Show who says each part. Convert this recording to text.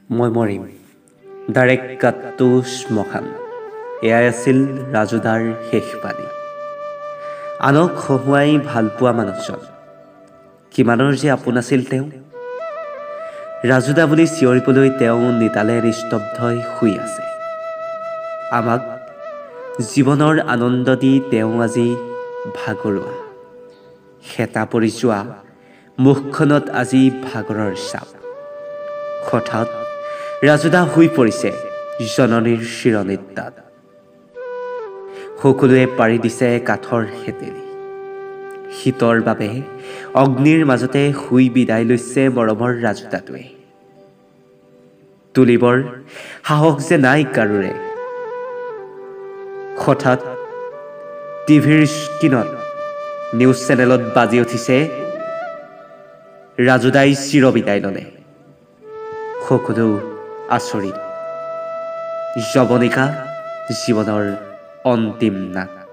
Speaker 1: মই মৰিম ডাইৰেক্ট কাটটো শ্মশান। এয়াই আছিল ৰাজুদাৰ শেষ বাণী। আনক হহুৱাই ভালপোৱা মানুহজন কিমানৰ যে আপোন আছিল তেওঁ। ৰাজুদা বুলি চিঞৰিবলৈ তেওঁ নিতালে নিস্তব্ধ হৈ শুই আছে। আমাক জীৱনৰ আনন্দ দি তেওঁ আজি ভাগৰুৱা। হেতা পৰি যোৱা মুখখনত আজি ভাগৰৰ ছাপ। হঠাৎ ৰাজুদা শুই পৰিছে জননীৰ চিৰনিদ্ৰাত। সকলোৱে পাৰি দিছে কাঠৰ হেতেলি। শীতৰ বাবে অগ্নিৰ মাজতে শুই বিদায় লৈছে মৰমৰ ৰাজুদাটোৱে। তুলিবৰ সাহস যে নাই কাৰোৰে। হঠাৎ টিভিৰ স্ক্ৰীণত নিউজ চেনেলত বাজি উঠিছে ৰাজুদাই চিৰবিদায় ল'লে। সকলো আচৰিত। যৱনিকা জীৱনৰ অন্তিম নাট।